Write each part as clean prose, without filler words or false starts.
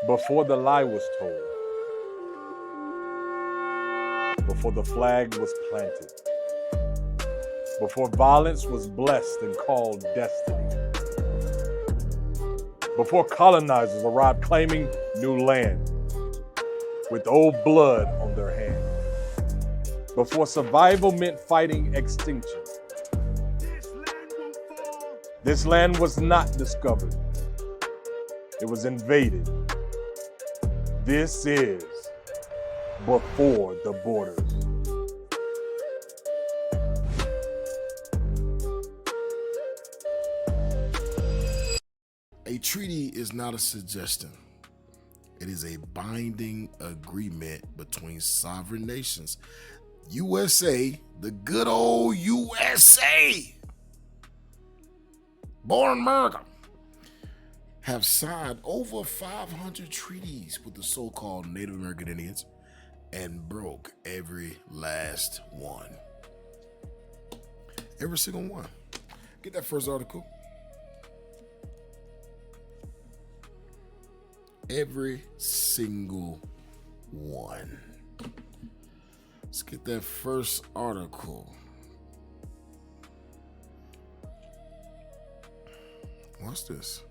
Before the lie was told, before the flag was planted, before violence was blessed and called destiny, before colonizers arrived claiming new land with old blood on their hands, before survival meant fighting extinction, this land was not discovered. It was invaded. This is before the borders. A treaty is not a suggestion. It is a binding agreement between sovereign nations. USA, the good old USA, born America, have signed over 500 treaties with the so-called Native American Indians and broke every last one. Every single one. Get that first article. Every single one. Let's get that first article. What's this?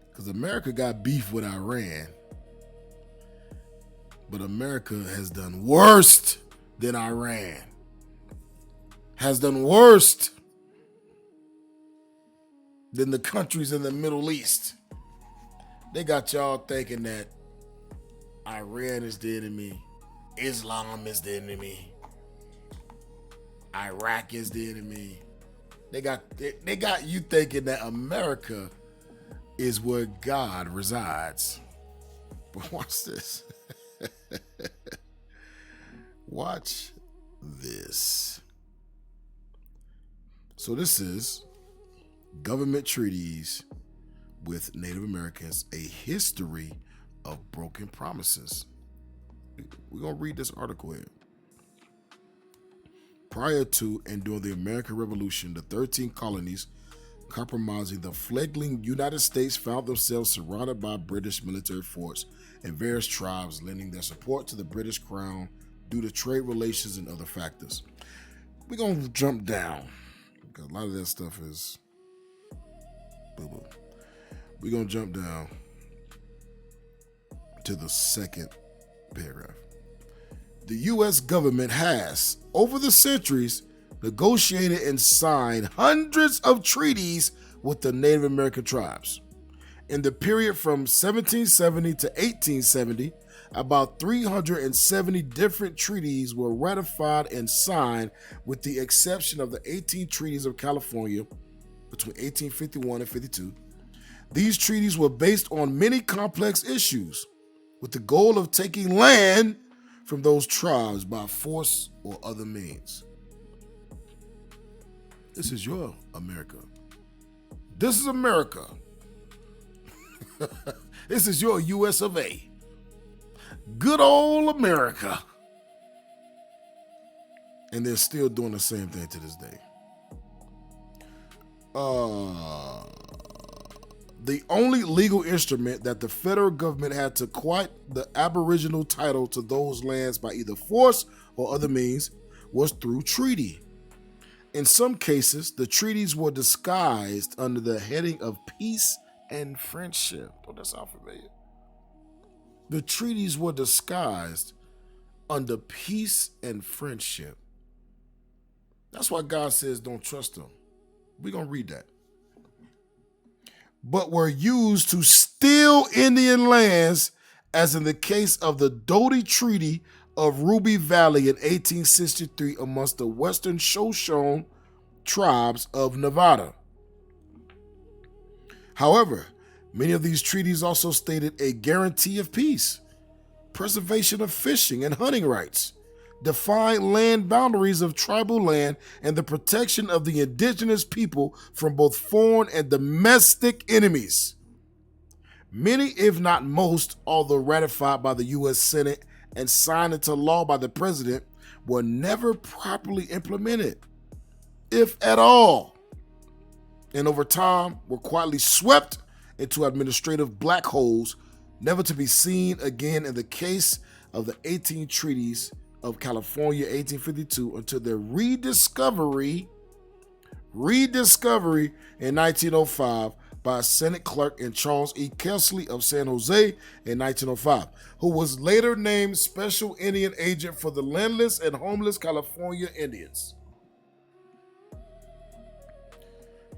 Because America got beef with Iran, but America has done worse than Iran. Has done worse than the countries in the Middle East. They got y'all thinking that Iran is the enemy, Islam is the enemy, Iraq is the enemy. They got you thinking that America is where God resides. But watch this. Watch this. So this is government treaties with Native Americans, a history of broken promises. We're going to read this article here. Prior to and during the American Revolution, the 13 colonies comprising the fledgling United States found themselves surrounded by British military forts and various tribes lending their support to the British Crown due to trade relations and other factors. We're going to jump down because a lot of that stuff is boo-boo. We're going to jump down to the second paragraph. The U.S. government has, over the centuries, negotiated and signed hundreds of treaties with the Native American tribes. In the period from 1770 to 1870, about 370 different treaties were ratified and signed, with the exception of the 18 treaties of California between 1851 and 52. These treaties were based on many complex issues, with the goal of taking land from those tribes by force or other means. This is your America. This is America. This is your US of A. Good old America. And they're still doing the same thing to this day. The only legal instrument that the federal government had to quiet the aboriginal title to those lands by either force or other means was through treaty. In some cases, the treaties were disguised under the heading of peace and friendship. Don't that sound familiar? The treaties were disguised under peace and friendship. That's why God says don't trust them. We're going to read that. But were used to steal Indian lands, as in the case of the Doty Treaty of Ruby Valley in 1863 amongst the Western Shoshone tribes of Nevada. However, many of these treaties also stated a guarantee of peace, preservation of fishing and hunting rights, defined land boundaries of tribal land, and the protection of the indigenous people from both foreign and domestic enemies. Many, if not most, although ratified by the U.S. Senate and signed into law by the president, were never properly implemented, if at all, and over time were quietly swept into administrative black holes never to be seen again in the case of the 18 treaties of California, 1852, until their rediscovery in 1905 by a Senate clerk in Charles E. Kessley of San Jose in 1905, who was later named Special Indian Agent for the landless and homeless California Indians.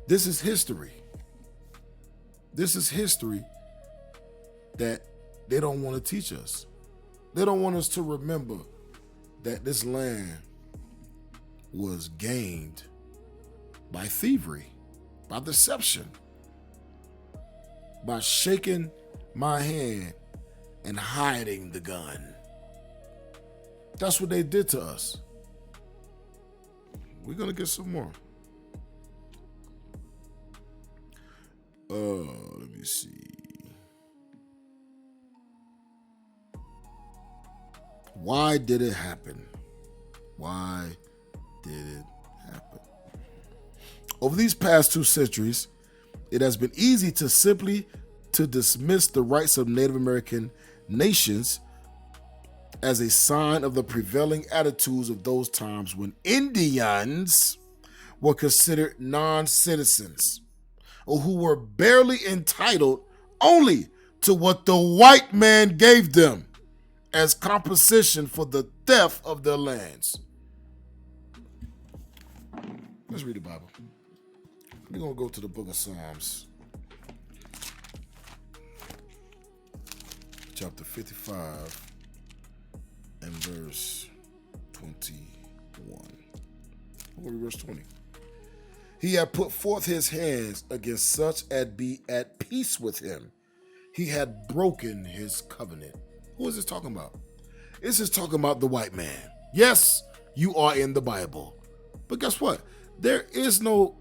This is history. This is history that they don't want to teach us. They don't want us to remember that this land was gained by thievery, by deception, by shaking my hand and hiding the gun. That's what they did to us. We're going to get some more. Let me see. Why did it happen? Why did it happen? Over these past 2 centuries, it has been easy to simply dismiss the rights of Native American nations as a sign of the prevailing attitudes of those times when Indians were considered non-citizens, or who were barely entitled only to what the white man gave them as compensation for the theft of their lands. Let's read the Bible. We're going to go to the book of Psalms, chapter 55 and verse 21. We'll read verse 20. He had put forth his hands against such as be at peace with him. He had broken his covenant. Who is this talking about? This is talking about the white man. Yes, you are in the Bible. But guess what? There is no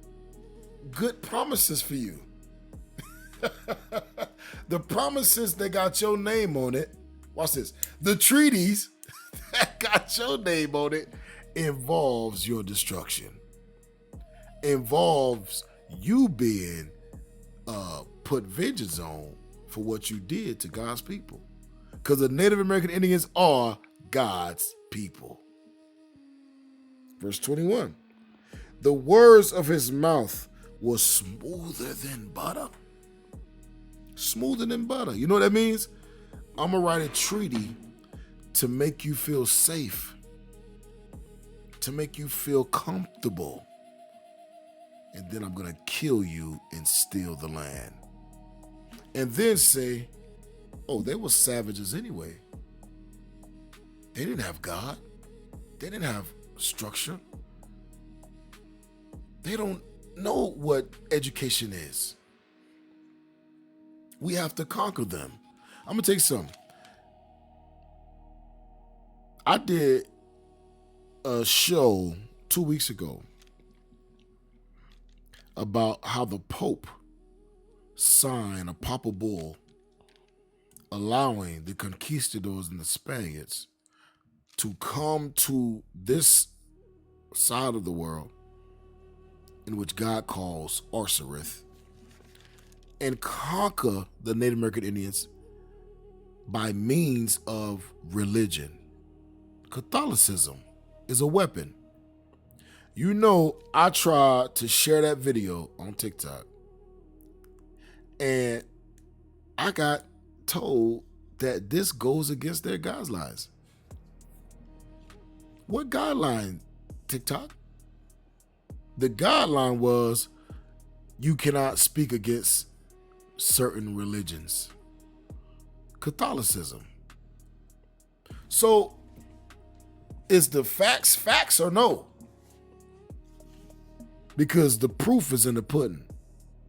good promises for you. The promises that got your name on it, watch this, the treaties that got your name on it involves your destruction. Involves you being put vengeance on for what you did to God's people. Because the Native American Indians are God's people. Verse 21. The words of his mouth were smoother than butter. Smoother than butter. You know what that means? I'm going to write a treaty to make you feel safe, to make you feel comfortable. And then I'm going to kill you and steal the land. And then say, oh, they were savages anyway. They didn't have God. They didn't have structure. They don't know what education is. We have to conquer them. I'm going to tell you something. I did a show 2 weeks ago about how the Pope signed a papal bull allowing the conquistadors and the Spaniards to come to this side of the world in which God calls Osiris and conquer the Native American Indians by means of religion. Catholicism is a weapon. You know, I tried to share that video on TikTok and I got told that this goes against their guidelines. What guideline, TikTok? The guideline was you cannot speak against certain religions. Catholicism. So, is the facts or no? Because the proof is in the pudding.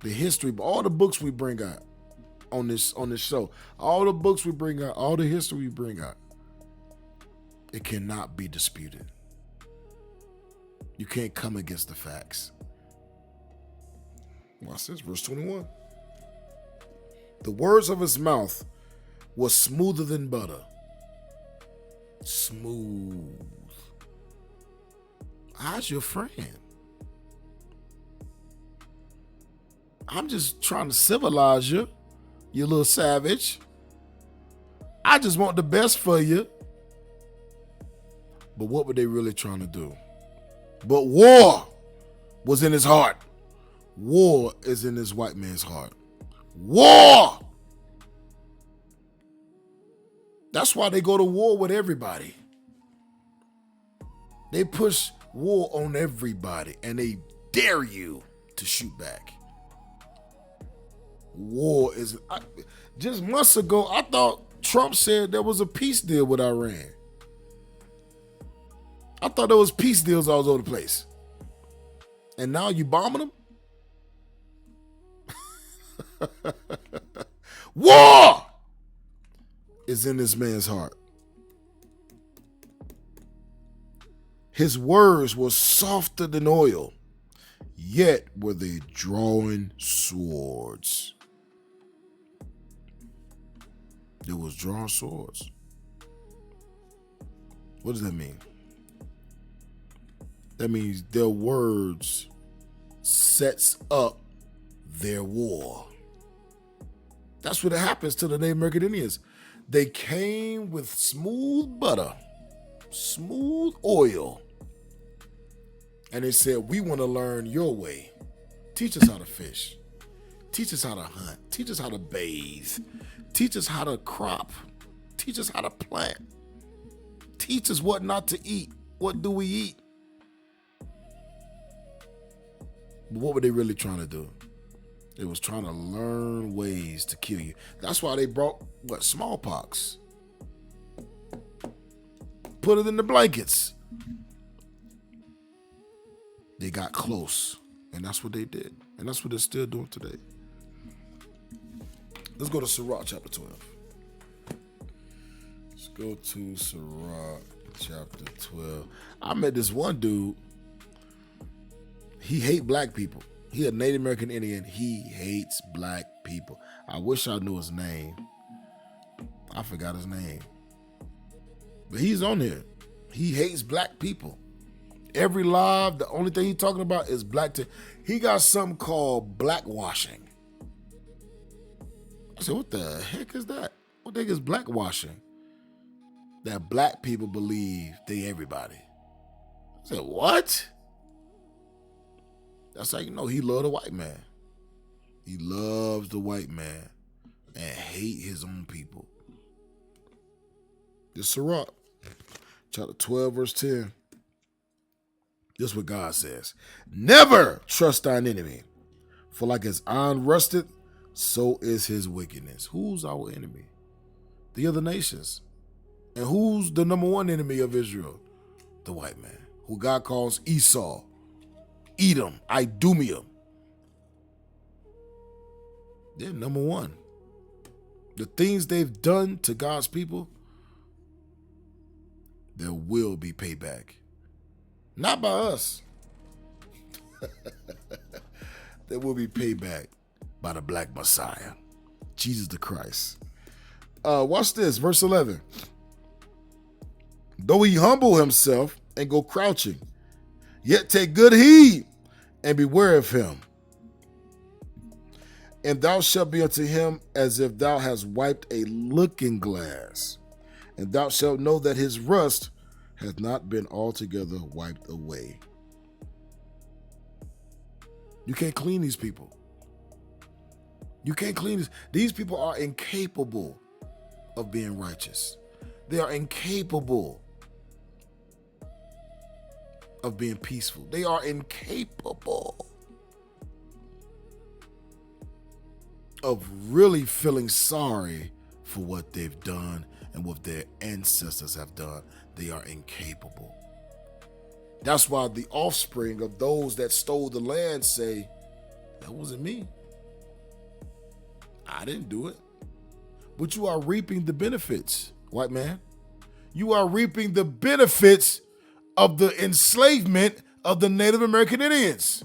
The history, all the books we bring out on this show, all the books we bring out, all the history we bring out, it cannot be disputed. You can't come against the facts. Watch this, verse 21. The words of his mouth was smoother than butter. Smooth. How's your friend? I'm just trying to civilize you, you little savage. I just want the best for you. But what were they really trying to do? But war was in his heart. War is in this white man's heart. War! That's why they go to war with everybody. They push war on everybody and they dare you to shoot back. War is... just months ago, I thought Trump said there was a peace deal with Iran. I thought there was peace deals all over the place. And now you bombing them? War is in this man's heart. His words were softer than oil, yet were they drawing swords. It was drawing swords. What does that mean? That means their words sets up their war. That's what happens to the Native American Indians. They came with smooth butter, smooth oil, and they said, we want to learn your way. Teach us how to fish. Teach us how to hunt. Teach us how to bathe. Teach us how to crop. Teach us how to plant. Teach us what not to eat. What do we eat? But what were they really trying to do? They was trying to learn ways to kill you. That's why they brought, smallpox. Put it in the blankets. They got close, and that's what they did. And that's what they're still doing today. Let's go to Sirach chapter 12. Let's go to Sirach chapter 12. I met this one dude. He hate black people. He a Native American Indian. He hates black people. I wish I knew his name. I forgot his name. But he's on here. He hates black people. Every live, the only thing he's talking about is black. He got something called blackwashing. I said, what the heck is that? What the heck is blackwashing? That black people believe they everybody. I said, what? That's how you know he love the white man. He loves the white man and hate his own people. This Sirach, chapter 12, verse 10. This is what God says. Never trust thine enemy, for like as iron rusted, so is his wickedness. Who's our enemy? The other nations. And who's the number one enemy of Israel? The white man, who God calls Esau, Edom, Idumeum. They're number one. The things they've done to God's people, there will be payback. Not by us. There will be payback by the black Messiah, Jesus the Christ. Watch this, verse 11. Though he humble himself and go crouching, yet take good heed and beware of him. And thou shalt be unto him as if thou hast wiped a looking glass, and thou shalt know that his rust hath not been altogether wiped away. You can't clean these people. You can't clean this. These people are incapable of being righteous. They are incapable of being peaceful. They are incapable of really feeling sorry for what they've done and what their ancestors have done. They are incapable. That's why the offspring of those that stole the land say, that wasn't me. I didn't do it. But you are reaping the benefits, white man. You are reaping the benefits of the enslavement of the Native American Indians.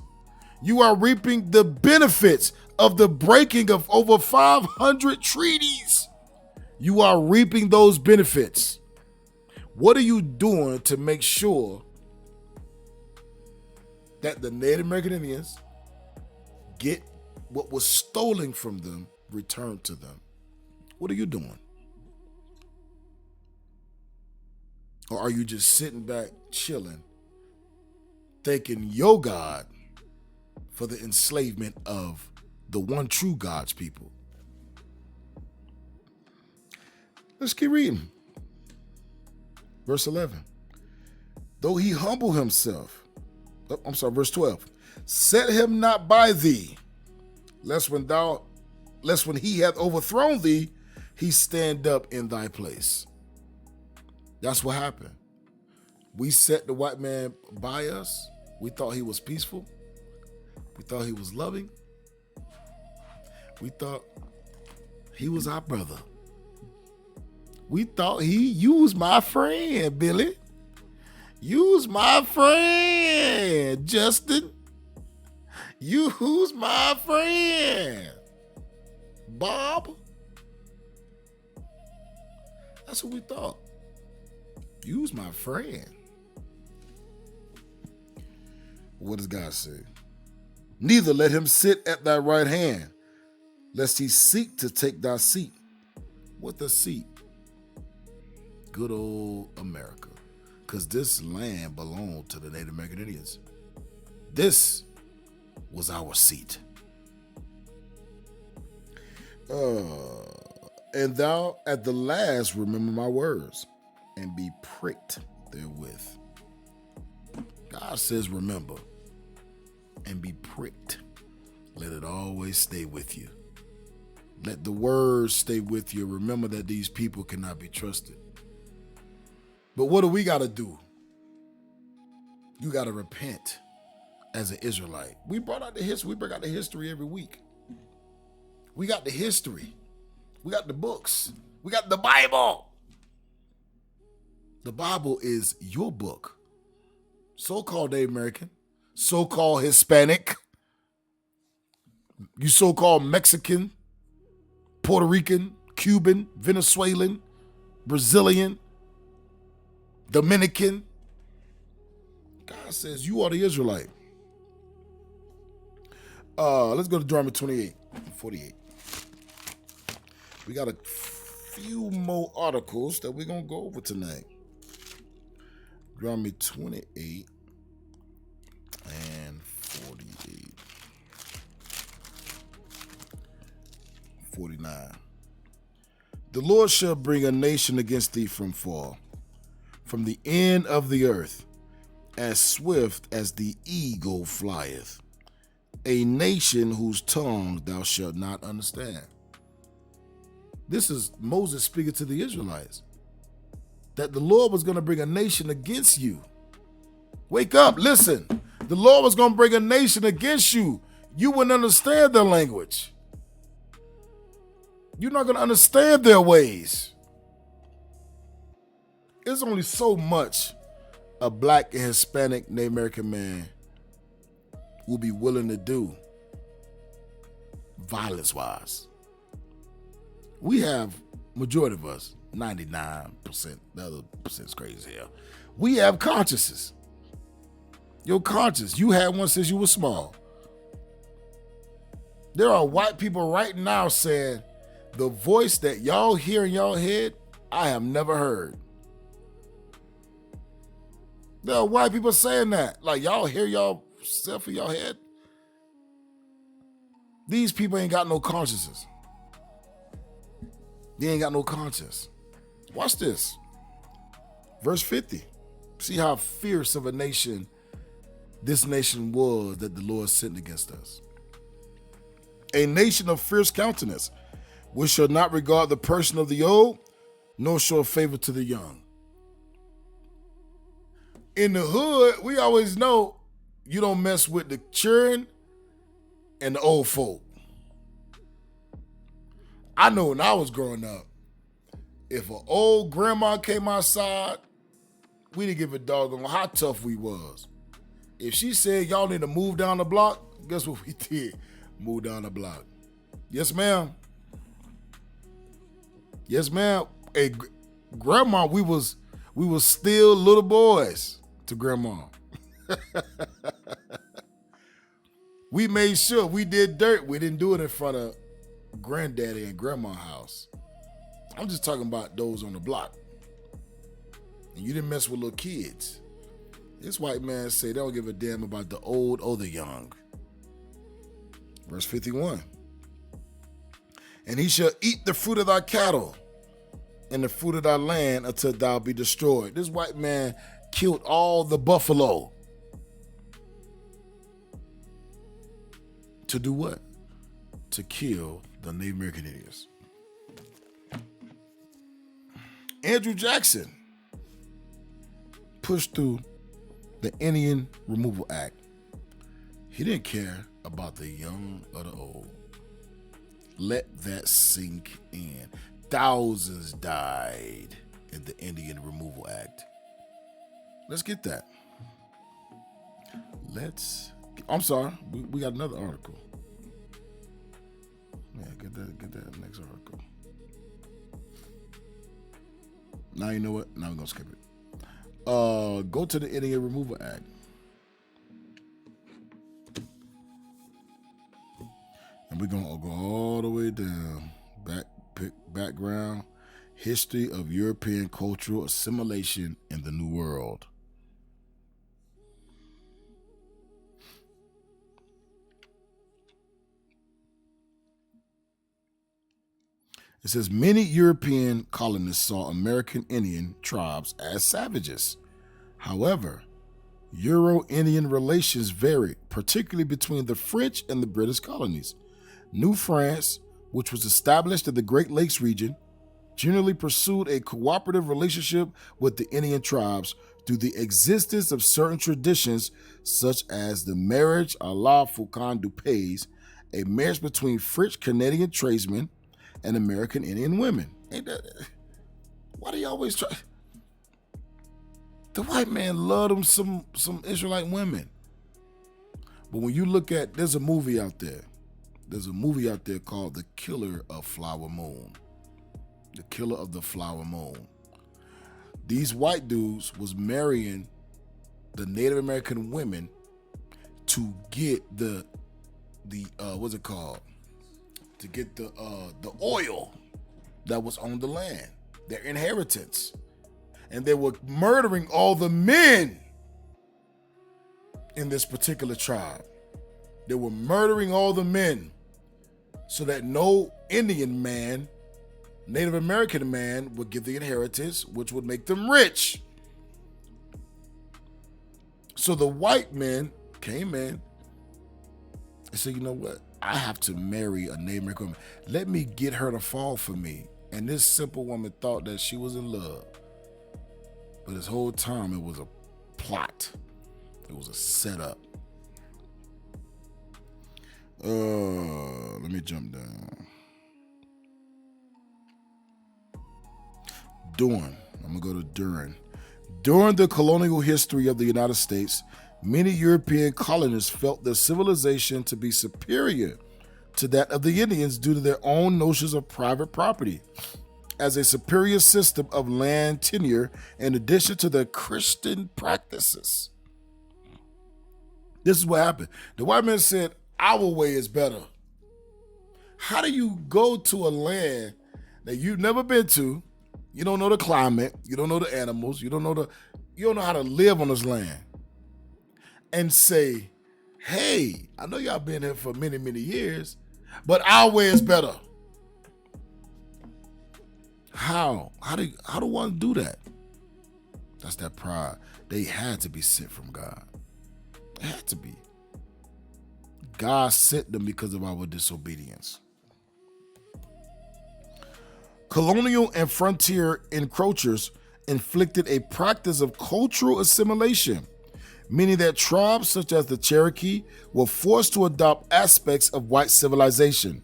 You are reaping the benefits of the breaking of over 500 treaties. You are reaping those benefits. What are you doing to make sure that the Native American Indians get what was stolen from them returned to them? What are you doing? Or are you just sitting back, chilling, thanking your God for the enslavement of the one true God's people? Let's keep reading. Verse 11. Though he humble himself, verse 12. Set him not by thee, lest when he hath overthrown thee, he stand up in thy place. That's what happened. We set the white man by us. We thought he was peaceful. We thought he was loving. We thought he was our brother. We thought you was my friend, Billy. You was my friend, Justin. You who's my friend, Bob. That's what we thought. You was my friend. What does God say? Neither let him sit at thy right hand, lest he seek to take thy seat. What the seat? Good old America. Because this land belonged to the Native American Indians. This was our seat. And thou at the last remember my words and be pricked therewith. God says remember and be pricked. Let it always stay with you. Let the words stay with you. Remember that these people cannot be trusted. But what do we got to do? You got to repent as an Israelite. We brought out the history. We bring out the history every week. We got the history. We got the books. We got the Bible. The Bible is your book. So-called Native American, so-called Hispanic, you so-called Mexican, Puerto Rican, Cuban, Venezuelan, Brazilian, Dominican. God says you are the Israelite. Let's go to Deuteronomy 28, 48. We got a few more articles that we're going to go over tonight. Deuteronomy 28 and 48. 49. The Lord shall bring a nation against thee from far, from the end of the earth, as swift as the eagle flieth, a nation whose tongue thou shalt not understand. This is Moses speaking to the Israelites, that the Lord was going to bring a nation against you. Wake up, listen. The Lord was going to bring a nation against you. You wouldn't understand their language. You're not going to understand their ways. There's only so much a black and Hispanic Native American man will be willing to do violence-wise. We have, majority of us, 99%, the other percent's crazy here. We have consciences. Your conscience, you had one since you were small. There are white people right now saying, the voice that y'all hear in y'all head, I have never heard. There are white people saying that. Like, y'all hear y'all self in y'all head? These people ain't got no consciences. They ain't got no conscience. Watch this. Verse 50. See how fierce of a nation this nation was that the Lord sent against us. A nation of fierce countenance, which shall not regard the person of the old, nor show favor to the young. In the hood, we always know you don't mess with the children and the old folk. I know when I was growing up, if an old grandma came outside, we didn't give a doggone how tough we was. If she said y'all need to move down the block, guess what we did? Move down the block. Yes, ma'am. Yes, ma'am. Hey, grandma, we was still little boys to grandma. We made sure we did dirt. We didn't do it in front of granddaddy and grandma's house. I'm just talking about those on the block. and you didn't mess with little kids. This white man say they don't give a damn about the old or the young. Verse 51. And he shall eat the fruit of thy cattle and the fruit of thy land until thou be destroyed. This white man killed all the buffalo. To do what? To kill the Native American Indians. Andrew Jackson pushed through the Indian Removal Act. He didn't care about the young or the old. Let that sink in. Thousands died in the Indian Removal Act. Let's get that. I'm sorry, we got another article. Yeah, get that next article. Now you know what? Now we're gonna skip it. Go to the Indian Removal Act. And we're gonna go all the way down. Background, history of European cultural assimilation in the New World. It says many European colonists saw American Indian tribes as savages. However, Euro-Indian relations varied, particularly between the French and the British colonies. New France, which was established in the Great Lakes region, generally pursued a cooperative relationship with the Indian tribes through the existence of certain traditions such as the marriage à la Faucon du Pays, a marriage between French-Canadian tradesmen and American Indian women. Ain't that, why do you always try? The white man loved them some Israelite women. But when you look at, there's a movie out there called The Killer of Flower Moon. The Killer of the Flower Moon. These white dudes was marrying the Native American women to get the what's it called? To get the oil that was on the land, their inheritance. And they were murdering all the men in this particular tribe. They were murdering all the men so that no Indian man, Native American man, would get the inheritance, which would make them rich. So the white men came in and said, you know what? I have to marry a Native American woman. Let me get her to fall for me. And this simple woman thought that she was in love. But this whole time it was a plot. It was a setup. Let me jump down. I'm gonna go to during. During the colonial history of the United States, many European colonists felt their civilization to be superior to that of the Indians due to their own notions of private property as a superior system of land tenure in addition to their Christian practices. This is what happened. The white man said, our way is better. How do you go to a land that you've never been to? You don't know the climate, you don't know the animals, you don't know how to live on this land. And say, hey, I know y'all been here for many, many years, but our way is better. How? How do one do that? That's that pride. They had to be sent from God. They had to be. God sent them because of our disobedience. Colonial and frontier encroachers inflicted a practice of cultural assimilation, meaning that tribes such as the Cherokee were forced to adopt aspects of white civilization.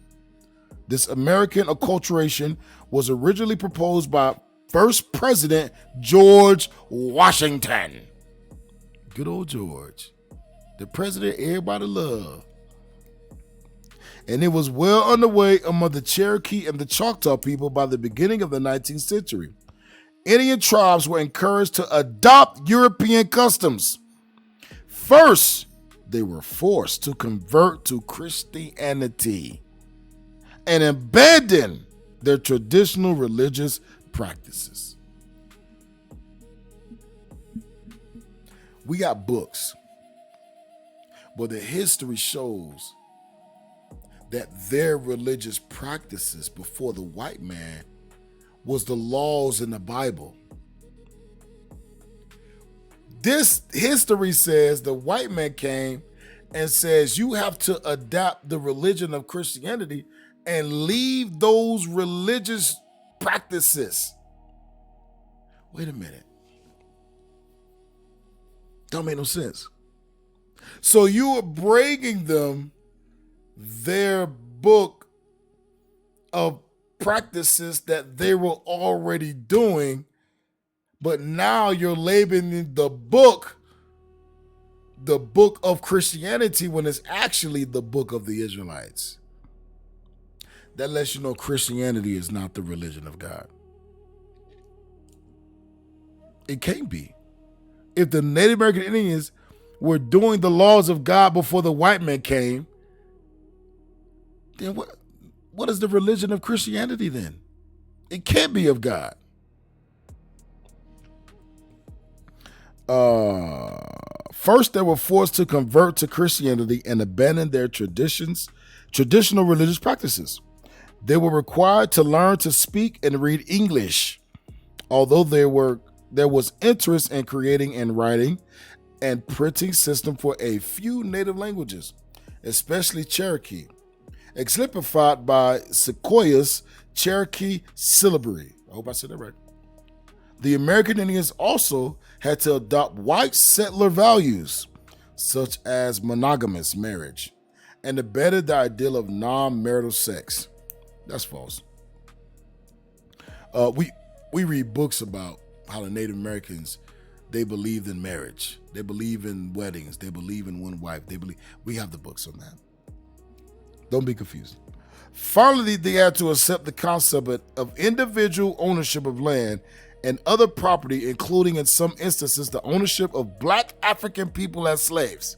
This American acculturation was originally proposed by first President George Washington. Good old George. The president everybody loved. And it was well underway among the Cherokee and the Choctaw people by the beginning of the 19th century. Indian tribes were encouraged to adopt European customs. First, they were forced to convert to Christianity and abandon their traditional religious practices. We got books, but the history shows that their religious practices before the white man was the laws in the Bible. This history says the white man came and says you have to adapt the religion of Christianity and leave those religious practices. Wait a minute. Don't make no sense. So you are bringing them their book of practices that they were already doing, but now you're labeling the book of Christianity when it's actually the book of the Israelites. That lets you know Christianity is not the religion of God. It can't be. If the Native American Indians were doing the laws of God before the white man came, then what is the religion of Christianity then? It can't be of God. First, they were forced to convert to Christianity and abandon their traditional religious practices. They were required to learn to speak and read English, although there was interest in creating and writing and printing system for a few native languages, especially Cherokee, exemplified by Sequoia's Cherokee syllabary. I hope I said that right. The American Indians also had to adopt white settler values, such as monogamous marriage, and abetted the ideal of non-marital sex. That's false. We read books about how the Native Americans, they believed in marriage. They believe in weddings. They believe in one wife. We have the books on that. Don't be confused. Finally, they had to accept the concept of individual ownership of land and other property, including in some instances the ownership of Black African people as slaves.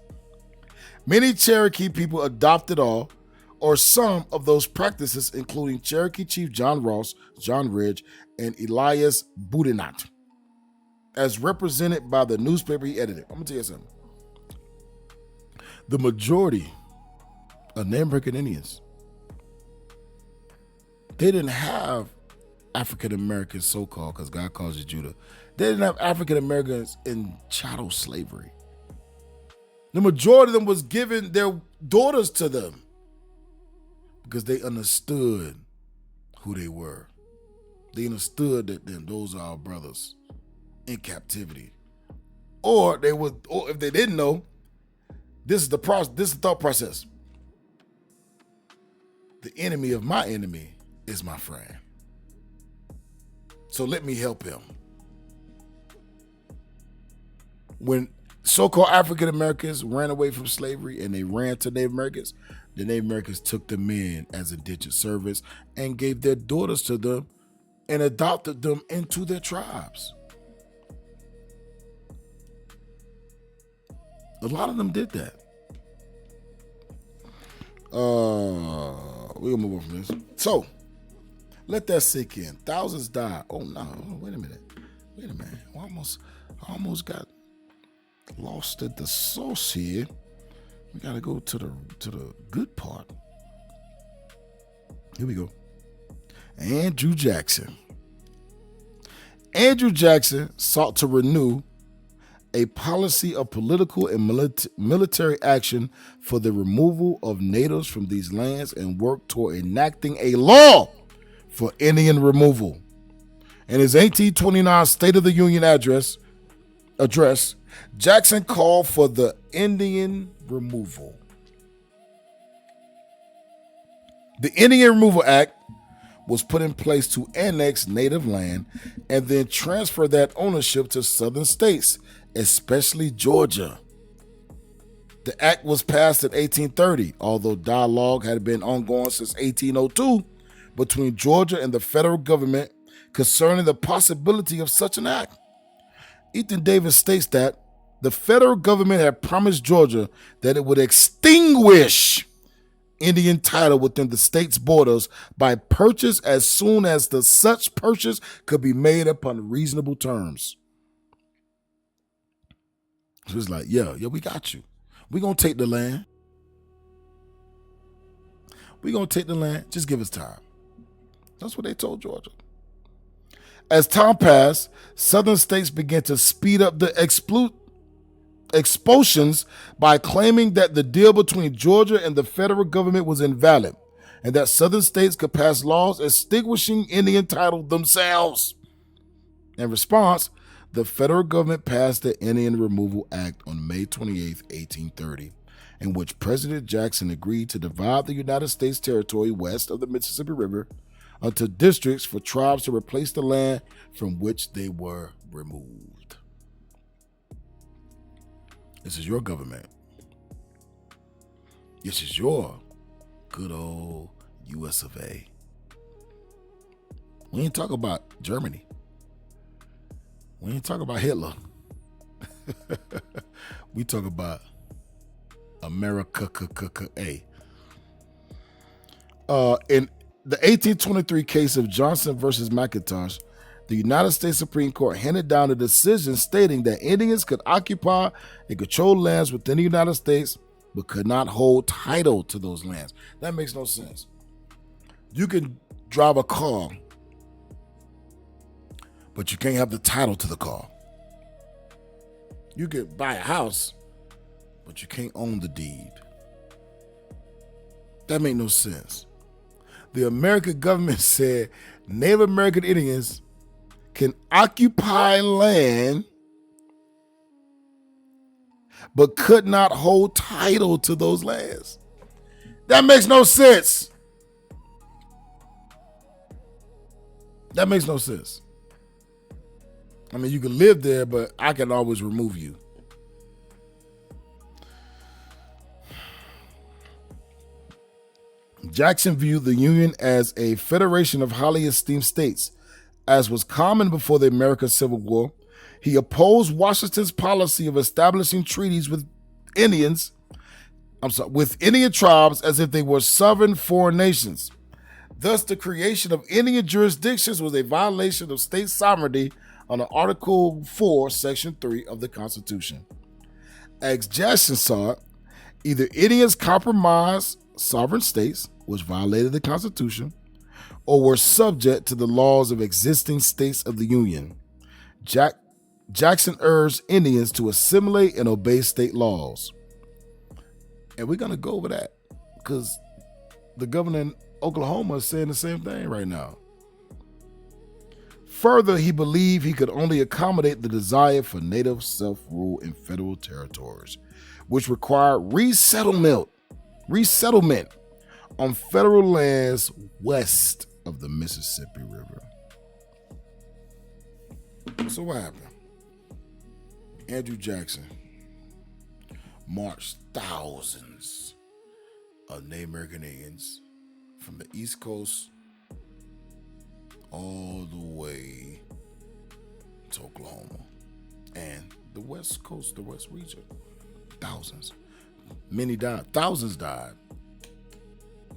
Many Cherokee people adopted all or some of those practices, including Cherokee Chief John Ross, John Ridge, and Elias Boudinot, as represented by the newspaper he edited. I'm going to tell you something. The majority of Native American Indians, they didn't have African Americans, so-called, because God calls you Judah. They didn't have African Americans in chattel slavery. The majority of them was giving their daughters to them because they understood who they were. They understood that those are our brothers in captivity. Or if they didn't know, this is the thought process. The enemy of my enemy is my friend. So let me help him. When so-called African Americans ran away from slavery and they ran to Native Americans, the Native Americans took them in as indentured servants and gave their daughters to them and adopted them into their tribes. A lot of them did that. We're gonna move on from this. So let that sink in. Thousands died. Oh no! Wait a minute. I almost got lost at the sauce here. We gotta go to the good part. Here we go. Andrew Jackson. Andrew Jackson sought to renew a policy of political and military action for the removal of natives from these lands and worked toward enacting a law for Indian removal. In his 1829 State of the Union address, Jackson called for the Indian removal. The Indian Removal Act was put in place to annex native land and then transfer that ownership to southern states, especially Georgia. The act was passed in 1830, although dialogue had been ongoing since 1802 between Georgia and the federal government concerning the possibility of such an act. Ethan Davis states that the federal government had promised Georgia that it would extinguish Indian title within the state's borders by purchase as soon as such purchase could be made upon reasonable terms. It was like, yeah, we got you. We're going to take the land. We're going to take the land. Just give us time. That's what they told Georgia. As time passed, southern states began to speed up the expulsions by claiming that the deal between Georgia and the federal government was invalid and that southern states could pass laws extinguishing Indian title themselves. In response, the federal government passed the Indian Removal Act on May 28, 1830, in which President Jackson agreed to divide the United States territory west of the Mississippi River into districts for tribes to replace the land from which they were removed. This is your government. This is your good old US of A. We ain't talk about Germany. We ain't talk about Hitler. We talk about America. In the 1823 case of Johnson versus McIntosh, the United States Supreme Court handed down a decision stating that Indians could occupy and control lands within the United States, but could not hold title to those lands. That makes no sense. You can drive a car, but you can't have the title to the car. You could buy a house, but you can't own the deed. That made no sense. The American government said Native American Indians can occupy land, but could not hold title to those lands. That makes no sense. That makes no sense. I mean, you can live there, but I can always remove you. Jackson viewed the Union as a federation of highly esteemed states, as was common before the American Civil War. He opposed Washington's policy of establishing treaties with Indian tribes as if they were sovereign foreign nations. Thus, the creation of Indian jurisdictions was a violation of state sovereignty under Article 4, Section 3 of the Constitution. As Jackson saw it, either Indians compromised sovereign states, which violated the Constitution, or were subject to the laws of existing states of the Union. Jackson urged Indians to assimilate and obey state laws. And we're going to go over that because the governor in Oklahoma is saying the same thing right now. Further, he believed he could only accommodate the desire for native self-rule in federal territories, which required resettlement on federal lands west of the Mississippi River. So what happened? Andrew Jackson marched thousands of Native American Indians from the East Coast all the way to Oklahoma and the West Coast, the West region. Thousands. Many died. Thousands died.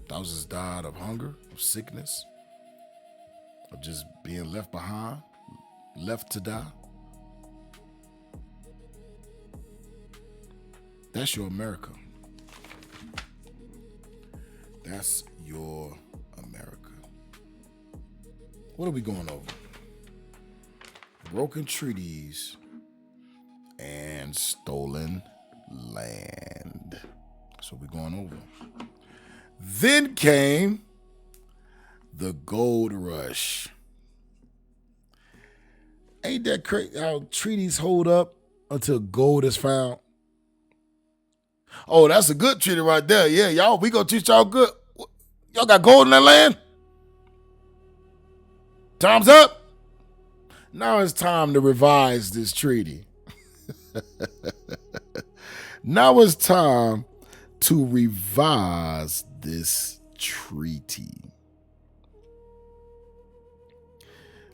Thousands died of hunger, of sickness, of just being left behind, left to die. That's your America. That's your America. What are we going over? Broken treaties and stolen land. That's what we're going over. Then came the gold rush. Ain't that crazy how treaties hold up until gold is found? Oh, that's a good treaty right there. Yeah, y'all, we gonna teach y'all good. Y'all got gold in that land? Time's up. Now it's time to revise this treaty. Now it's time to revise this treaty.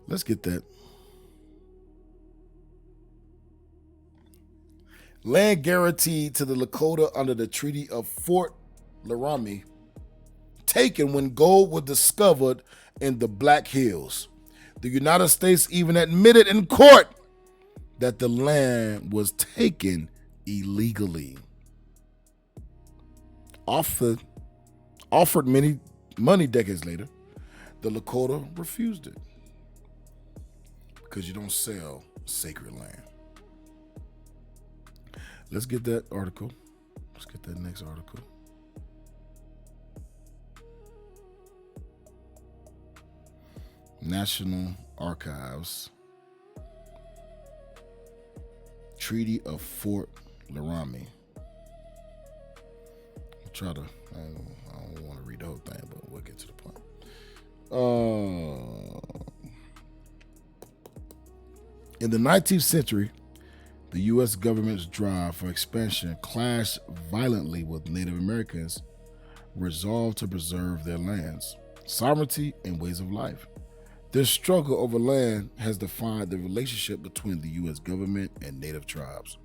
Let's get that. Land guaranteed to the Lakota under the Treaty of Fort Laramie, taken when gold was discovered in the Black Hills. The United States even admitted in court that the land was taken illegally. Offered many money decades later, the Lakota refused it because you don't sell sacred land. Let's get that article. Let's get that next article. National Archives, Treaty of Fort Laramie. I'll try to, I don't want to read the whole thing, but we'll get to the point. In the 19th century, the U.S. government's drive for expansion clashed violently with Native Americans' resolve to preserve their lands, sovereignty, and ways of life. This struggle over land has defined the relationship between the U.S. government and Native tribes.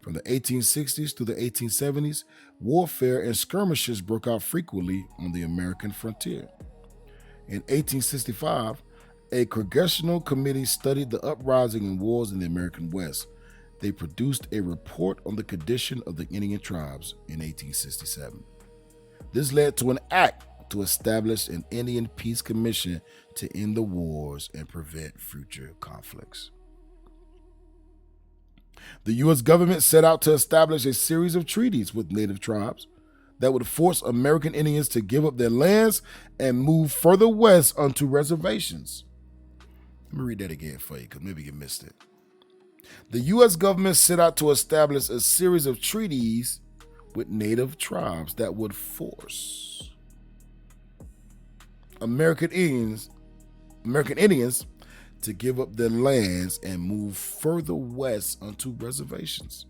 From the 1860s to the 1870s, warfare and skirmishes broke out frequently on the American frontier. In 1865, a congressional committee studied the uprising and wars in the American West. They produced a report on the condition of the Indian tribes in 1867. This led to an act to establish an Indian Peace Commission to end the wars and prevent future conflicts. The U.S. government set out to establish a series of treaties with Native tribes that would force American Indians to give up their lands and move further west onto reservations. Let me read that again for you, because maybe you missed it. The U.S. government set out to establish a series of treaties with Native tribes that would force American Indians to give up their lands and move further west onto reservations.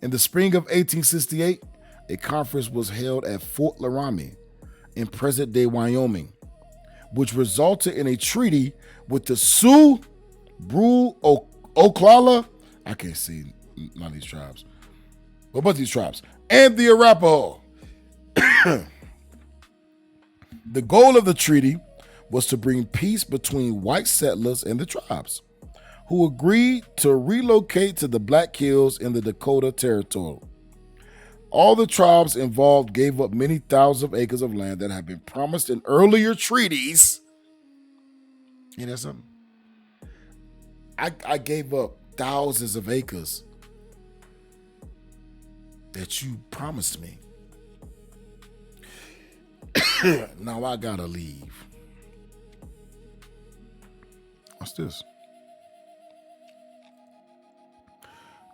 In the spring of 1868, a conference was held at Fort Laramie in present-day Wyoming, which resulted in a treaty with the Sioux, Brule, Oklala, I can't see none of these tribes, but these tribes, and the Arapaho. The goal of the treaty was to bring peace between white settlers and the tribes, who agreed to relocate to the Black Hills in the Dakota Territory. All the tribes involved gave up many thousands of acres of land that had been promised in earlier treaties. You know something? I gave up thousands of acres that you promised me. Now I gotta leave. What's this?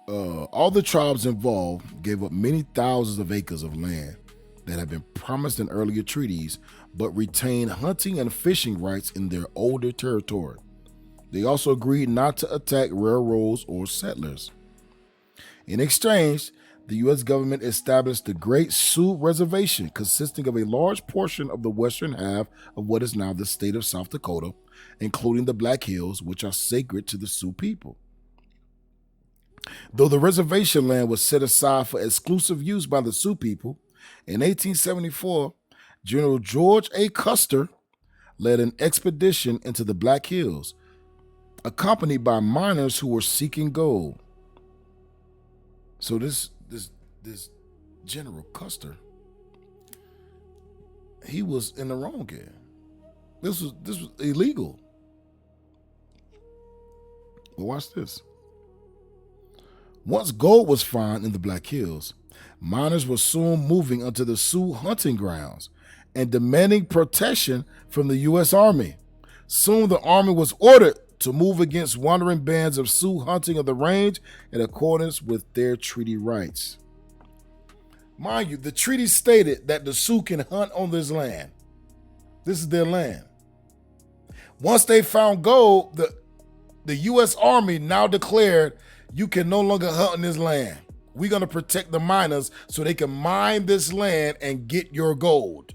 All the tribes involved gave up many thousands of acres of land that had been promised in earlier treaties, but retained hunting and fishing rights in their older territory. They also agreed not to attack railroads or settlers. In exchange, the U.S. government established the Great Sioux Reservation, consisting of a large portion of the western half of what is now the state of South Dakota, including the Black Hills, which are sacred to the Sioux people. Though the reservation land was set aside for exclusive use by the Sioux people, in 1874, General George A. Custer led an expedition into the Black Hills, accompanied by miners who were seeking gold. So this General Custer, he was in the wrong here. This was illegal. But watch this. Once gold was found in the Black Hills, miners were soon moving onto the Sioux hunting grounds and demanding protection from the U.S. Army. Soon the Army was ordered to move against wandering bands of Sioux hunting of the range in accordance with their treaty rights. Mind you, the treaty stated that the Sioux can hunt on this land. This is their land. Once they found gold, the U.S. Army now declared, you can no longer hunt on this land. We're going to protect the miners so they can mine this land and get your gold.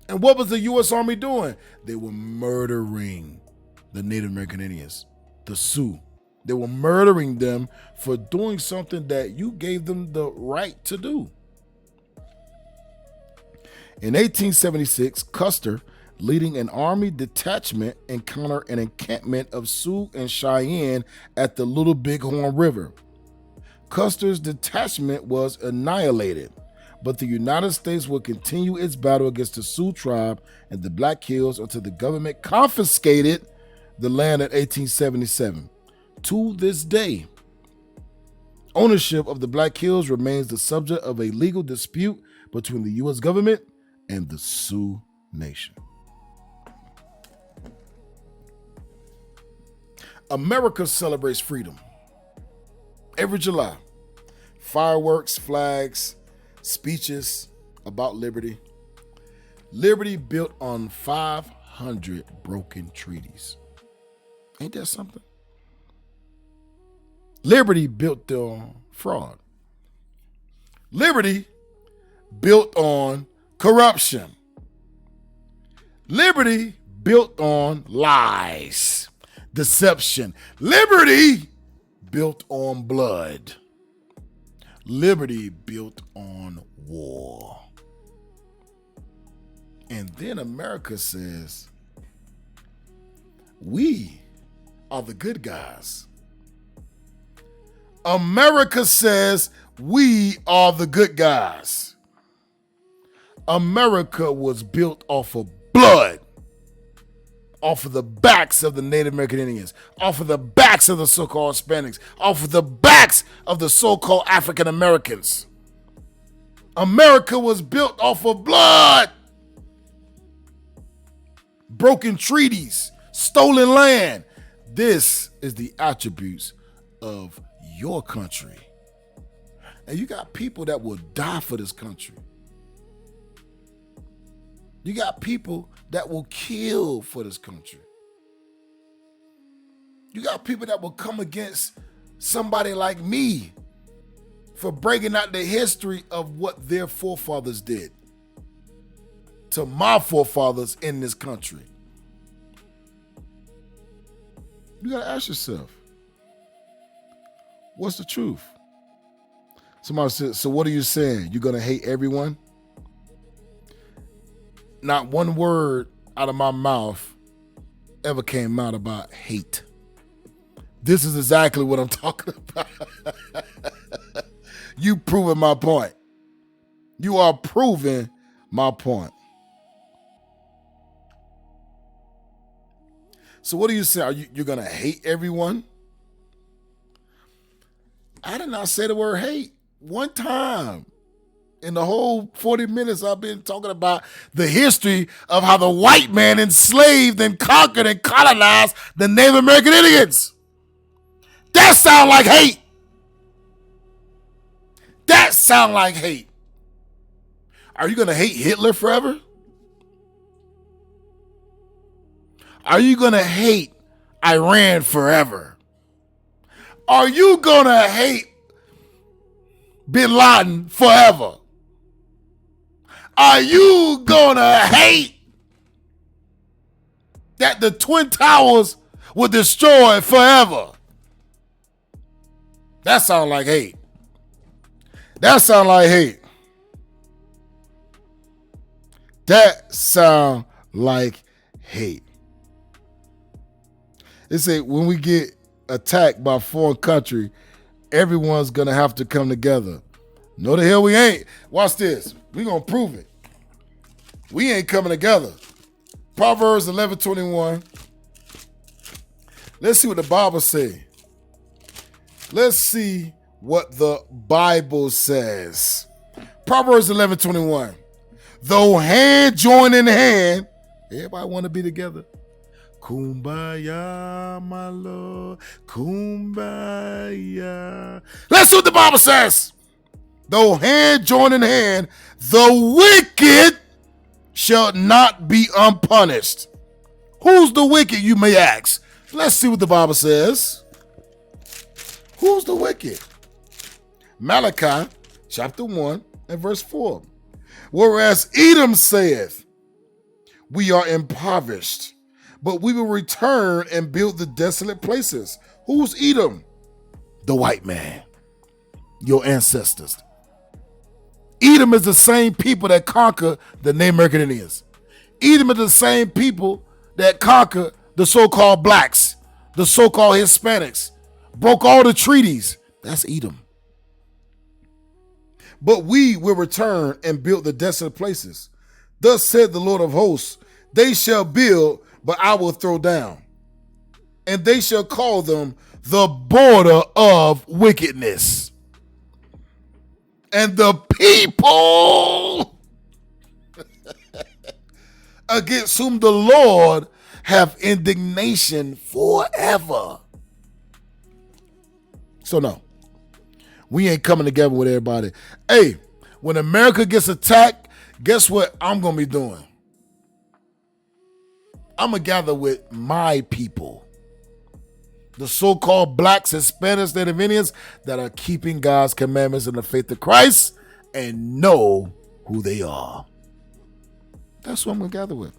And what was the U.S. Army doing? They were murdering the Native American Indians, the Sioux. They were murdering them for doing something that you gave them the right to do. In 1876, Custer leading an army detachment encounter an encampment of Sioux and Cheyenne at the Little Bighorn River. Custer's detachment was annihilated, but the United States would continue its battle against the Sioux tribe and the Black Hills until the government confiscated the land in 1877. To this day, ownership of the Black Hills remains the subject of a legal dispute between the U.S. government and the Sioux Nation. America celebrates freedom every July. Fireworks, flags, speeches about liberty. Liberty built on 500 broken treaties. Ain't that something? Liberty built on fraud. Liberty built on corruption. Liberty built on lies, deception. Liberty built on blood. Liberty built on war. And then America says, we are the good guys. America says, we are the good guys. America was built off of blood, off of the backs of the Native American Indians, off of the backs of the so-called Hispanics, off of the backs of the so-called African Americans. America was built off of blood, broken treaties, stolen land. This is the attributes of your country. And you got people that will die for this country. You got people that will kill for this country. You got people that will come against somebody like me for breaking out the history of what their forefathers did to my forefathers in this country. You gotta ask yourself, what's the truth? Somebody said, so what are you saying? You're gonna hate everyone? Not one word out of my mouth ever came out about hate. This is exactly what I'm talking about. You proving my point. You are proving my point. So what do you say? You're going to hate everyone? I did not say the word hate one time. In the whole 40 minutes I've been talking about the history of how the white man enslaved and conquered and colonized the Native American Indians. That sound like hate. That sound like hate. Are you going to hate Hitler forever? Are you going to hate Iran forever? Are you going to hate Bin Laden forever? Are you going to hate that the Twin Towers were destroyed forever? That sound like hate. That sound like hate. That sound like hate. They say when we get attacked by a foreign country, everyone's going to have to come together. No, the hell we ain't. Watch this. We going to prove it. We ain't coming together. Proverbs 11:21. Let's see what the Bible say. Let's see what the Bible says. Proverbs 11:21. Though hand join in hand, everybody want to be together. Kumbaya, my Lord. Kumbaya. Let's see what the Bible says. Though hand join in hand, the wicked shall not be unpunished. Who's the wicked, you may ask? Let's see what the Bible says. Who's the wicked? Malachi chapter 1 and verse 4. Whereas Edom saith, we are impoverished, but we will return and build the desolate places. Who's Edom? The white man, your ancestors. Edom is the same people that conquered the Native American Indians. Edom are the same people that conquered the so-called blacks, the so-called Hispanics, broke all the treaties. That's Edom. But we will return and build the desolate places. Thus said the Lord of hosts, they shall build, but I will throw down. And they shall call them the border of wickedness. And the people against whom the Lord have indignation forever. So no, we ain't coming together with everybody. Hey, when America gets attacked, guess what I'm going to be doing? I'm going to gather with my people. The so-called blacks, Hispanics, Native Indians that are keeping God's commandments in the faith of Christ and know who they are. That's what I'm going to gather with.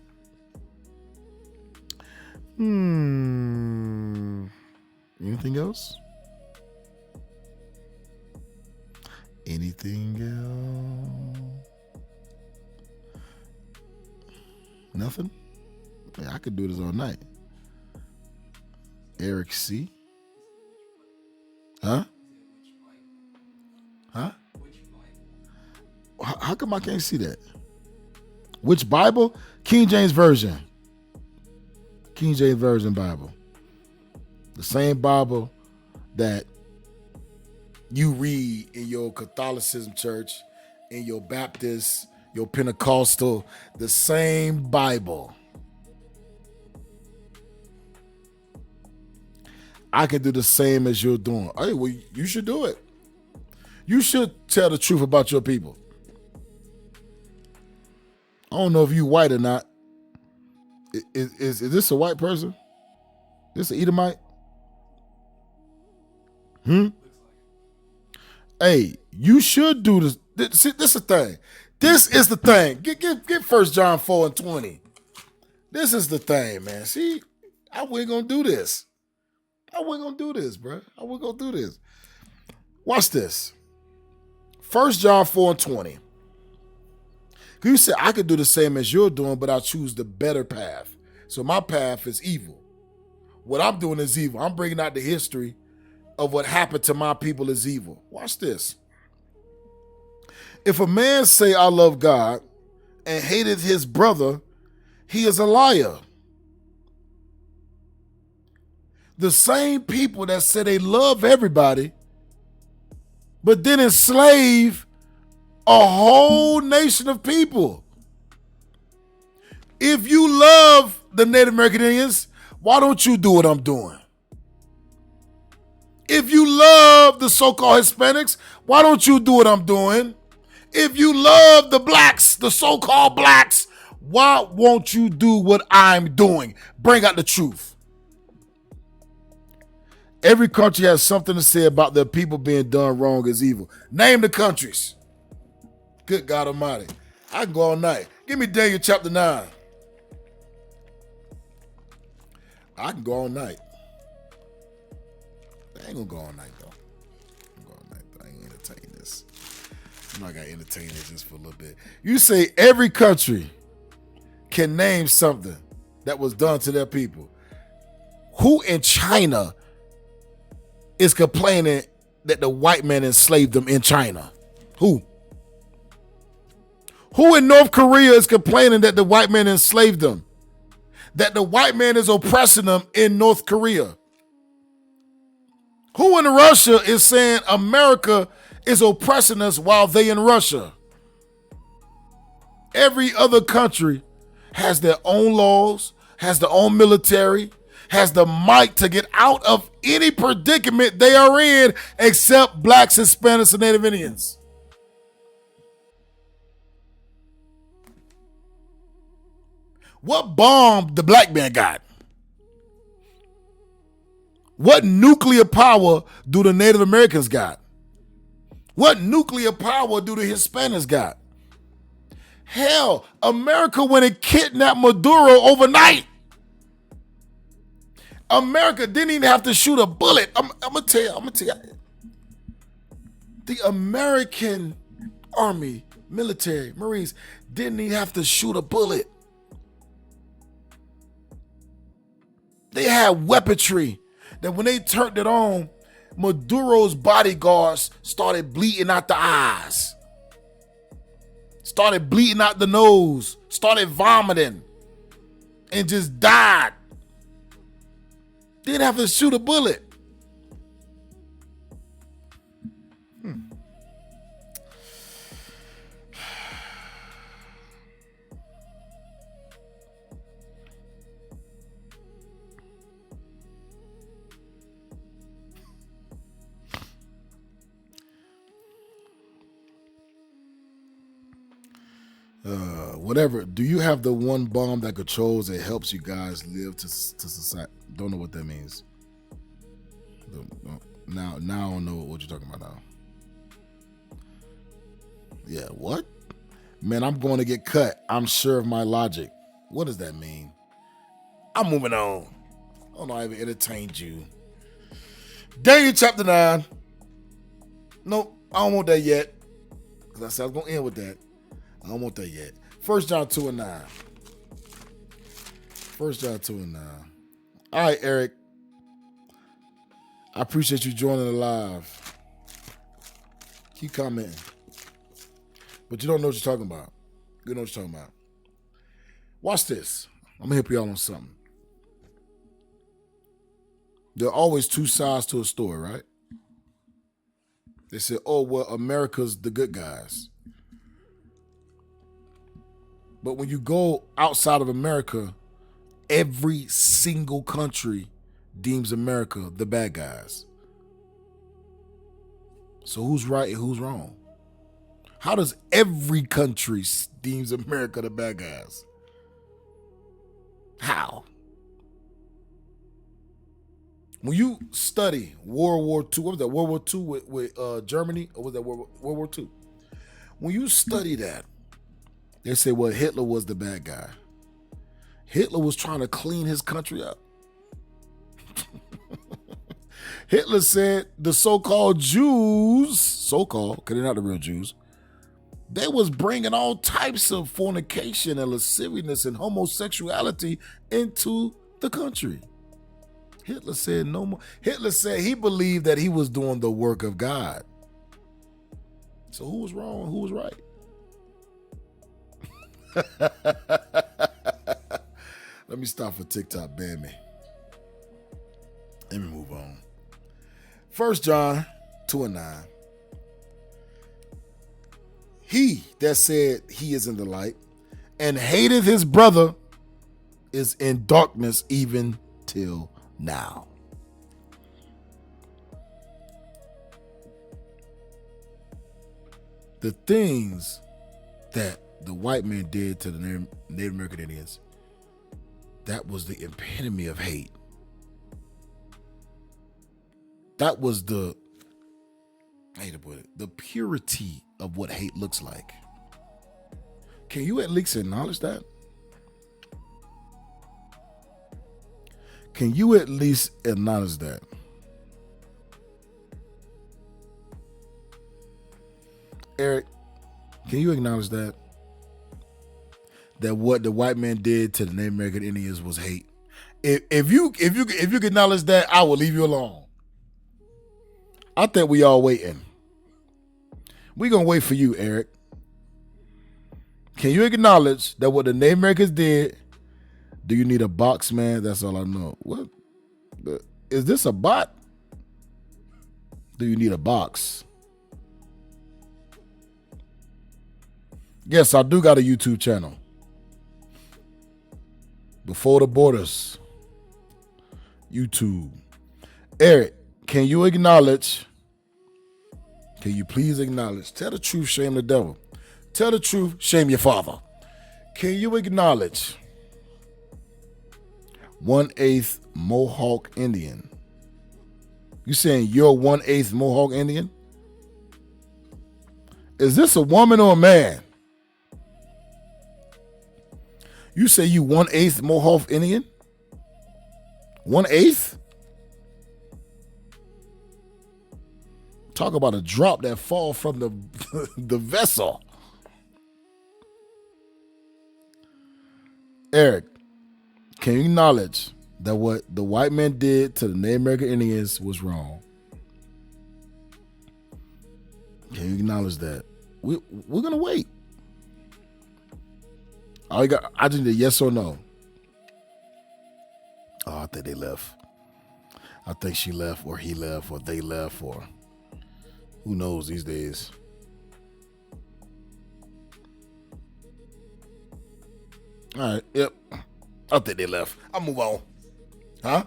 Anything else? Anything else? Nothing? Yeah, I could do this all night. Eric C. Huh? How come I can't see that? Which Bible? King James Version. King James Version Bible. The same Bible that you read in your Catholicism church, in your Baptist, your Pentecostal, the same Bible. I can do the same as you're doing. Hey, well, you should do it. You should tell the truth about your people. I don't know if you white or not. Is this a white person? This an Edomite? Hey, you should do this. This is the thing. This is the thing. Get 1 John 4:20. This is the thing, man. See, I wasn't going to do this. I wasn't going to do this, bro. I wasn't going to do this. Watch this. 1 John 4:20. You said I could do the same as you're doing, but I choose the better path. So my path is evil. What I'm doing is evil. I'm bringing out the history of what happened to my people is evil. Watch this. If a man say, I love God, and hated his brother, he is a liar. The same people that say they love everybody, but then enslave a whole nation of people. If you love the Native American Indians, why don't you do what I'm doing? If you love the so-called Hispanics, why don't you do what I'm doing? If you love the blacks, the so-called blacks, why won't you do what I'm doing? Bring out the truth. Every country has something to say about their people being done wrong as evil. Name the countries. Good God Almighty. I can go all night. Give me Daniel chapter 9. I can go all night. I ain't gonna go all night though. I ain't entertain this. I'm not gonna entertain this just for a little bit. You say every country can name something that was done to their people. Who in China is complaining that the white man enslaved them in China? Who? Who in North Korea is complaining that the white man enslaved them? That the white man is oppressing them in North Korea? Who in Russia is saying America is oppressing us while they in Russia? Every other country has their own laws, has their own military, has the might to get out of any predicament they are in except blacks, Hispanics, and Native Indians. What bomb the black man got? What nuclear power do the Native Americans got? What nuclear power do the Hispanics got? Hell, America went and kidnapped Maduro overnight. America didn't even have to shoot a bullet. I'm gonna tell you. The American Army, military, Marines didn't even have to shoot a bullet. They had weaponry that when they turned it on, Maduro's bodyguards started bleeding out the eyes, started bleeding out the nose, started vomiting, and just died. Didn't have to shoot a bullet. Whatever. Do you have the one bomb that controls and helps you guys live to society? Don't know what that means. Now I don't know what you're talking about now. Yeah, what? Man, I'm going to get cut. I'm sure of my logic. What does that mean? I'm moving on. I don't know, I even entertained you. Daniel chapter 9. Nope, I don't want that yet. Because I said I was going to end with that. I don't want that yet. 1 John 2 and 9. 1 John 2 and 9. All right, Eric. I appreciate you joining the live. Keep commenting. But you don't know what you're talking about. You know what you're talking about. Watch this. I'm going to help y'all on something. There are always two sides to a story, right? They say, oh, well, America's the good guys. But when you go outside of America, every single country deems America the bad guys. So who's right and who's wrong? How does every country deems America the bad guys? How? When you study World War II, what was that, World War II with Germany? Or was that World War II? When you study that, they say, well, Hitler was the bad guy. Hitler was trying to clean his country up. Hitler said the so-called Jews, so-called, because they're not the real Jews, they was bringing all types of fornication and lasciviousness and homosexuality into the country. Hitler said no more. Hitler said he believed that he was doing the work of God. So who was wrong? Who was right? Let me stop for TikTok, ban me. Let me move on. 1 John 2 and 9. He that said he is in the light and hateth his brother is in darkness even till now. The things that the white man did to the Native American Indians, that was the epitome of hate. That was the, I hate to put it, the purity of what hate looks like. Can you at least acknowledge that? Can you at least acknowledge that? Eric, can you acknowledge that? That what the white man did to the Native American Indians was hate. If you can acknowledge that, I will leave you alone. I think we all waiting. We gonna wait for you, Eric. Can you acknowledge that what the Native Americans did? Do you need a box, man? That's all I know. What? Is this a bot? Do you need a box? Yes, I do got a YouTube channel. Before the Borders. YouTube. Eric, can you acknowledge? Can you please acknowledge? Tell the truth, shame the devil. Tell the truth, shame your father. Can you acknowledge 1/8 Mohawk Indian? You saying you're 1/8 Mohawk Indian? Is this a woman or a man? You say you 1/8 Mohawk Indian? 1/8? Talk about a drop that fall from the vessel. Eric, can you acknowledge that what the white man did to the Native American Indians was wrong. Can you acknowledge that? We're gonna wait. All you got, I just need a yes or no. Oh, I think they left. I think she left, or he left, or they left, or who knows these days. All right, yep. I think they left. I'll move on. Huh?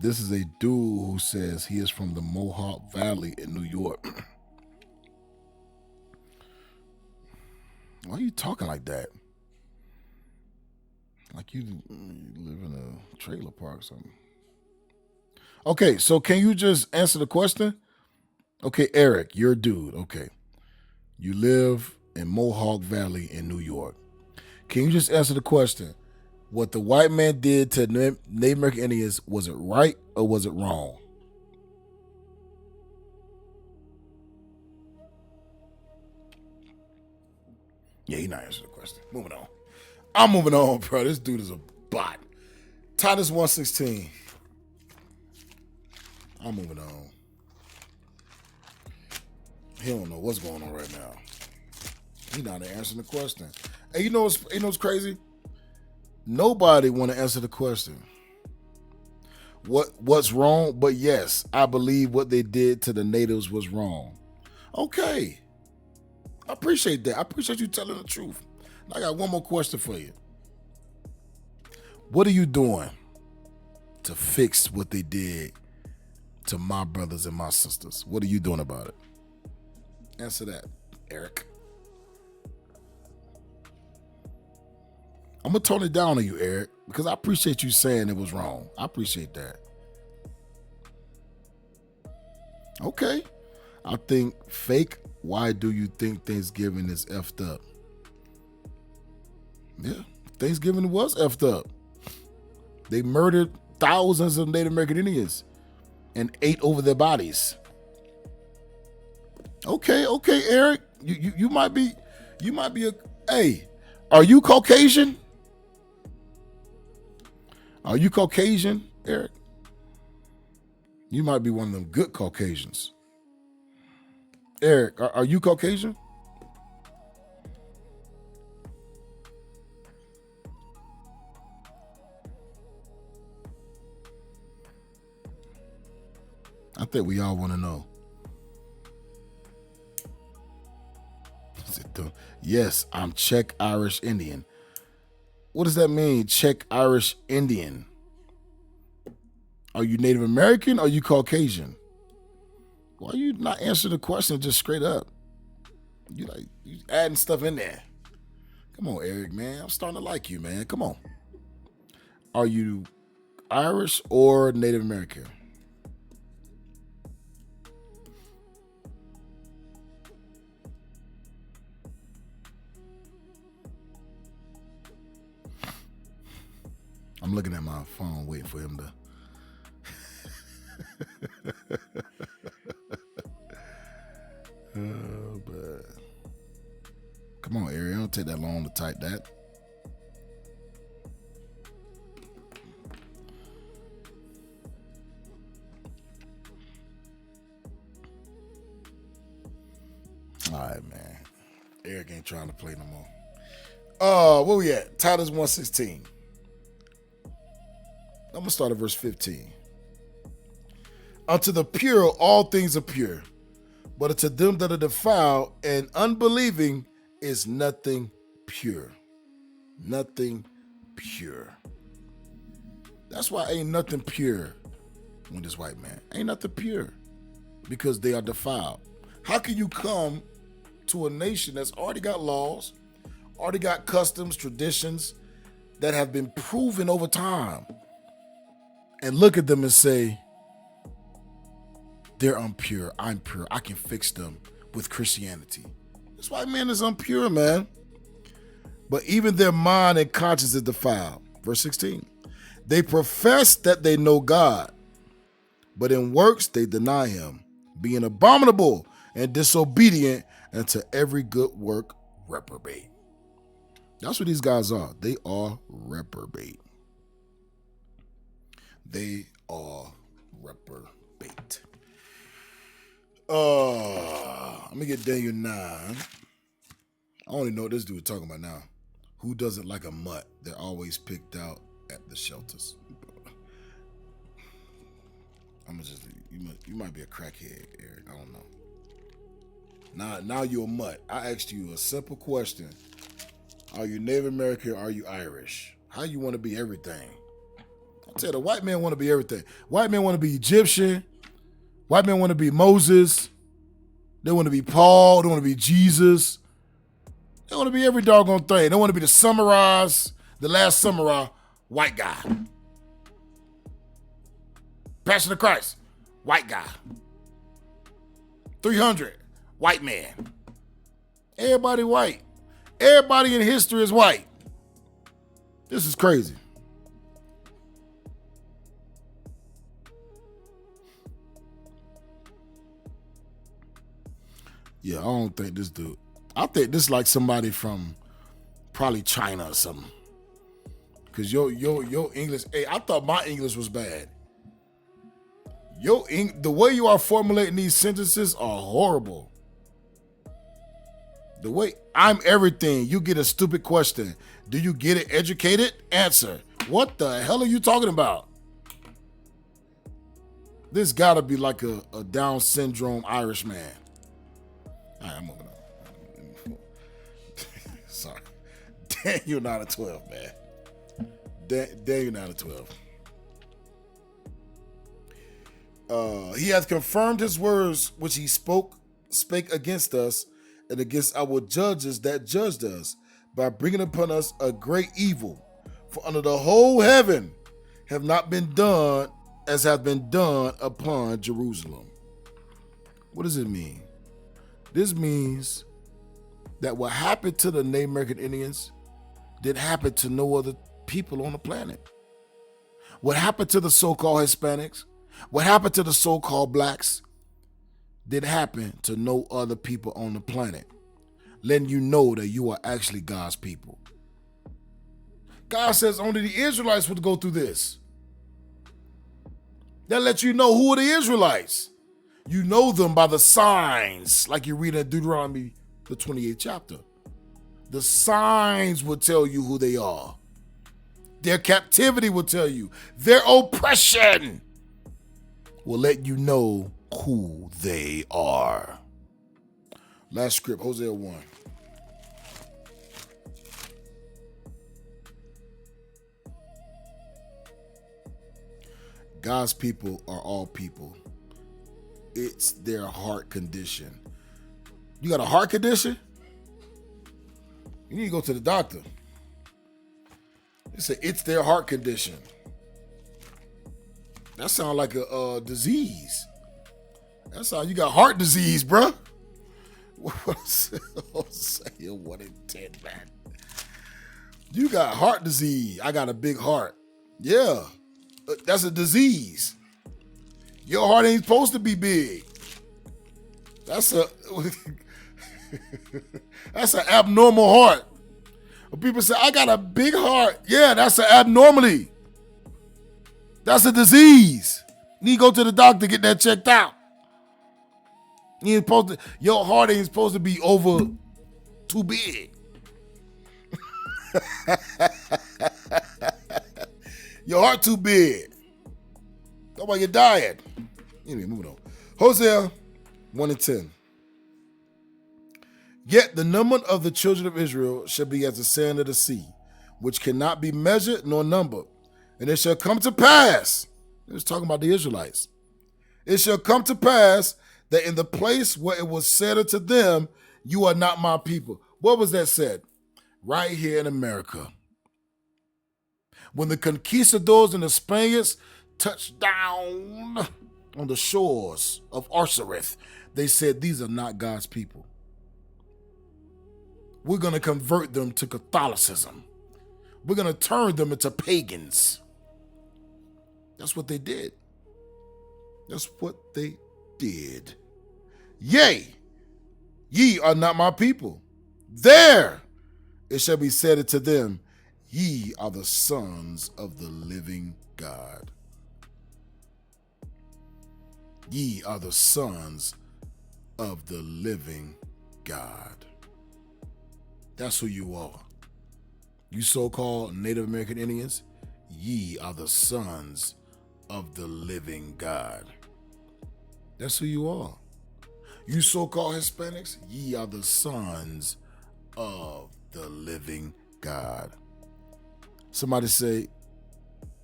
This is a dude who says he is from the Mohawk Valley in New York. Why are you talking like that? Like you live in a trailer park or something. Okay, so can you just answer the question? Okay, Eric, you're a dude. Okay. You live in Mohawk Valley in New York. Can you just answer the question? What the white man did to Native American Indians, was it right or was it wrong? Yeah, he's not answering the question. Moving on. I'm moving on, bro. This dude is a bot. Titus 1:16. I'm moving on. He don't know what's going on right now. He's not answering the question. And you know what's crazy? Nobody want to answer the question. What's wrong? But yes, I believe what they did to the natives was wrong. Okay. I appreciate that. I appreciate you telling the truth. I got one more question for you. What are you doing to fix what they did to my brothers and my sisters? What are you doing about it? Answer that, Eric. I'm going to tone it down on you, Eric, because I appreciate you saying it was wrong. I appreciate that. Okay. I think fake. Why do you think Thanksgiving is effed up? Yeah, Thanksgiving was effed up. They murdered thousands of Native American Indians and ate over their bodies. Okay, Eric. You might be a, hey, are you Caucasian? Are you Caucasian, Eric? You might be one of them good Caucasians. Eric, are you Caucasian? I think we all want to know. Yes, I'm Czech Irish Indian. What does that mean, Czech Irish Indian? Are you Native American or are you Caucasian? Why are you not answering the question just straight up? You adding stuff in there. Come on, Eric, man. I'm starting to like you, man. Come on. Are you Irish or Native American? I'm looking at my phone waiting for him to. Oh, but come on, Ariel. Don't take that long to type that. All right, man. Eric ain't trying to play no more. Where we at? Titus 1:16. I'm going to start at verse 15. Unto the pure, all things are pure. But unto them that are defiled and unbelieving is nothing pure. Nothing pure. That's why ain't nothing pure with this white man. Ain't nothing pure. Because they are defiled. How can you come to a nation that's already got laws, already got customs, traditions that have been proven over time, and look at them and say, they're impure, I'm pure, I can fix them with Christianity? This white man is impure, man. But even their mind and conscience is defiled. Verse 16. They profess that they know God, but in works they deny him, being abominable and disobedient, and to every good work reprobate. That's what these guys are. They are reprobate. They are reprobate. Let me get Daniel 9. I only know what this dude is talking about now. Who doesn't like a mutt? They're always picked out at the shelters. I'm just you might be a crackhead, Eric. I don't know. Now you're a mutt. I asked you a simple question. Are you Native American or are you Irish? How you want to be everything? I tell you, the white man want to be everything. White men want to be Egyptian. White men want to be Moses. They want to be Paul. They want to be Jesus. They want to be every doggone thing. They want to be the last samurai, white guy. Passion of Christ, white guy. 300, white man. Everybody white. Everybody in history is white. This is crazy. Yeah, I don't think this dude. I think this is like somebody from probably China or something. Cause your English. Hey, I thought my English was bad. The way you are formulating these sentences are horrible. The way I'm everything, you get a stupid question. Do you get it educated? Answer. What the hell are you talking about? This gotta be like a Down syndrome Irish man. All right, I'm moving on. Sorry. Daniel 9 of 12, man. Daniel 9 of 12. He hath confirmed his words which he spake against us and against our judges that judged us, by bringing upon us a great evil. For under the whole heaven have not been done as hath been done upon Jerusalem. What does it mean? This means that what happened to the Native American Indians didn't happen to no other people on the planet. What happened to the so-called Hispanics, what happened to the so-called blacks, didn't happen to no other people on the planet, letting you know that you are actually God's people. God says only the Israelites would go through this. That lets you know who are the Israelites. You know them by the signs, like you read in Deuteronomy, the 28th chapter. The signs will tell you who they are. Their captivity will tell you. Their oppression will let you know who they are. Last script, Hosea 1. God's people are all people. It's their heart condition. You got a heart condition? You need to go to the doctor. They say it's their heart condition. That sounds like a disease. That's how you got heart disease, bruh. Say 1 in 10, man. You got heart disease. I got a big heart. Yeah, that's a disease. Your heart ain't supposed to be big. That's that's an abnormal heart. When people say, I got a big heart. Yeah, that's an abnormality. That's a disease. You need to go to the doctor, get that checked out. You ain't supposed to, your heart ain't supposed to be over too big. Your heart too big. That's why you're dying. Anyway, moving on. Hosea 1 and 10. Yet the number of the children of Israel shall be as the sand of the sea, which cannot be measured nor numbered. And it shall come to pass, it was talking about the Israelites, it shall come to pass that in the place where it was said unto them, you are not my people. What was that said? Right here in America. When the conquistadors and the Spaniards touched down on the shores of Arsareth, they said, these are not God's people. We're going to convert them to Catholicism. We're going to turn them into pagans. That's what they did. That's what they did. Yea, ye are not my people. There it shall be said unto them, ye are the sons of the living God. Ye are the sons of the living God. That's who you are. You so-called Native American Indians, ye are the sons of the living God. That's who you are. You so-called Hispanics, ye are the sons of the living God. Somebody say,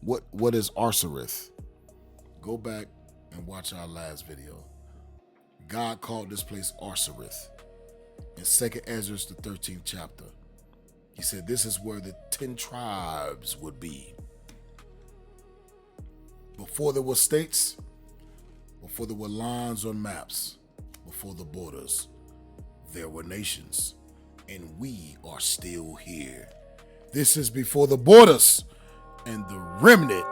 what is Arsareth? Go back and watch our last video. God called this place Arsareth in 2 Ezra, the 13th chapter. He said this is where the 10 tribes would be. Before there were states, before there were lines on maps, before the borders, there were nations, and we are still here. This is before the borders, and the remnant